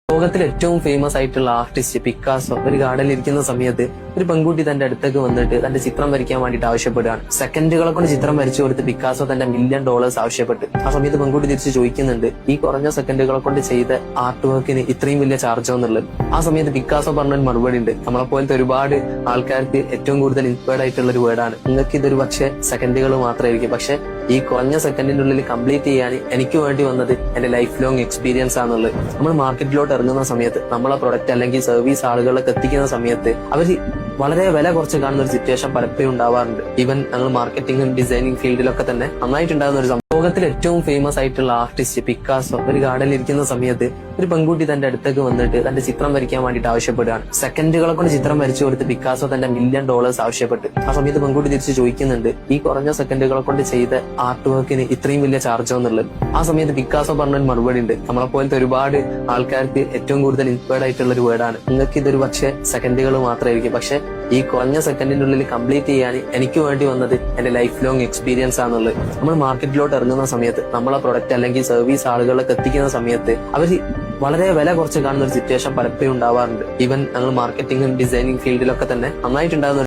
ലോകത്തിൽ ഏറ്റവും ഫേമസ് ആയിട്ടുള്ള ആർട്ടിസ്റ്റ് പിക്കാസോ ഒരു ഗാർഡനിൽ ഇരിക്കുന്ന സമയത്ത് ഒരു പെൺകുട്ടി തന്റെ അടുത്തേക്ക് വന്നിട്ട് തന്റെ ചിത്രം വരയ്ക്കാൻ വേണ്ടിയിട്ട് ആവശ്യപ്പെടുകയാണ്. സെക്കൻഡുകളെ കൊണ്ട് ചിത്രം വരച്ചു കൊടുത്ത് പിക്കാസോ തന്റെ $1 മില്യൺ ആവശ്യപ്പെട്ട്. ആ സമയത്ത് പെൺകുട്ടി തിരിച്ച് ചോദിക്കുന്നുണ്ട്, ഈ കുറഞ്ഞ സെക്കൻഡുകളെ കൊണ്ട് ചെയ്ത ആർട്ട് വർക്കിന് ഇത്രയും വലിയ ചാർജോ എന്നുള്ളത്. ആ സമയത്ത് പിക്കാസോ പറഞ്ഞൊരു മറുപടി ഉണ്ട്. നമ്മളെ പോലത്തെ ഒരുപാട് ആൾക്കാർക്ക് ഏറ്റവും കൂടുതൽ ഇൻസ്പയർഡ് ആയിട്ടുള്ള ഒരു വേർഡാണ്. നിങ്ങൾക്ക് ഇതൊരു പക്ഷേ സെക്കൻഡുകൾ മാത്രമായിരിക്കും, പക്ഷെ ഈ കുറഞ്ഞ സെക്കൻഡിന്റെ ഉള്ളിൽ കംപ്ലീറ്റ് ചെയ്യാൻ എനിക്ക് വേണ്ടി വന്നത് എന്റെ ലൈഫ് ലോങ് എക്സ്പീരിയൻസ് ആണെന്നുള്ളത്. നമ്മൾ മാർക്കറ്റിലോട്ട് ഇറങ്ങുന്ന സമയത്ത് നമ്മളെ പ്രൊഡക്റ്റ് അല്ലെങ്കിൽ സർവീസ് ആളുകളിലേക്ക് എത്തിക്കുന്ന സമയത്ത് അവർ വളരെ വില കുറച്ച് കാണുന്ന ഒരു സിറ്റുവേഷൻ പലപ്പോഴും ഉണ്ടാവാറുണ്ട്. ഈവൻ ഞങ്ങൾ മാർക്കറ്റിംഗും ഡിസൈനിങ് ഫീൽഡിലൊക്കെ തന്നെ നന്നായിട്ടുണ്ടാകുന്ന ഒരു ലോകത്തിൽ ഏറ്റവും ഫേമസ് ആയിട്ടുള്ള ആർട്ടിസ്റ്റ് പിക്കാസോ ഒരു ഗാർഡനിൽ ഇരിക്കുന്ന സമയത്ത് ഒരു പെൺകുട്ടി തന്റെ അടുത്തേക്ക് വന്നിട്ട് തന്റെ ചിത്രം വരയ്ക്കാൻ വേണ്ടിയിട്ട് ആവശ്യപ്പെടുകയാണ്. സെക്കൻഡുകളെ കൊണ്ട് ചിത്രം വരച്ചു കൊടുത്ത് പിക്കാസോ തന്റെ $1 മില്യൺ ആവശ്യപ്പെട്ട്. ആ സമയത്ത് പെൺകുട്ടി തിരിച്ച് ചോദിക്കുന്നുണ്ട്, ഈ കുറഞ്ഞ സെക്കൻഡുകളെ കൊണ്ട് ചെയ്ത ആർട്ട് വർക്കിന് ഇത്രയും വലിയ ചാർജോ എന്നുള്ളത്. ആ സമയത്ത് പിക്കാസോ പറഞ്ഞൊരു മറുപടി ഉണ്ട്. നമ്മളെ പോലത്തെ ഒരുപാട് ആൾക്കാർക്ക് ഏറ്റവും കൂടുതൽ ഇൻസ്പയർഡ് ആയിട്ടുള്ള ഒരു വേർഡാണ്. നിങ്ങൾക്ക് ഇതൊരു പക്ഷേ സെക്കൻഡുകൾ മാത്രമായിരിക്കും, പക്ഷെ ഈ കുറഞ്ഞ സെക്കൻഡിന്റെ ഉള്ളിൽ കംപ്ലീറ്റ് ചെയ്യാൻ എനിക്ക് വേണ്ടി വന്നത് എന്റെ ലൈഫ് ലോങ് എക്സ്പീരിയൻസ് ആണെന്നുള്ളത്. നമ്മൾ മാർക്കറ്റിലോട്ട് ഇറങ്ങുന്ന സമയത്ത് നമ്മളെ പ്രൊഡക്റ്റ് അല്ലെങ്കിൽ സർവീസ് ആളുകളിലേക്ക് എത്തിക്കുന്ന സമയത്ത് അവർ വളരെ വില കുറച്ച് കാണുന്ന ഒരു സിറ്റുവേഷൻ പലപ്പോഴും ഉണ്ടാവാറുണ്ട്. ഈവൻ ഞങ്ങൾ മാർക്കറ്റിംഗും ഡിസൈനിങ് ഫീൽഡിലൊക്കെ തന്നെ നന്നായിട്ടുണ്ടാകുന്ന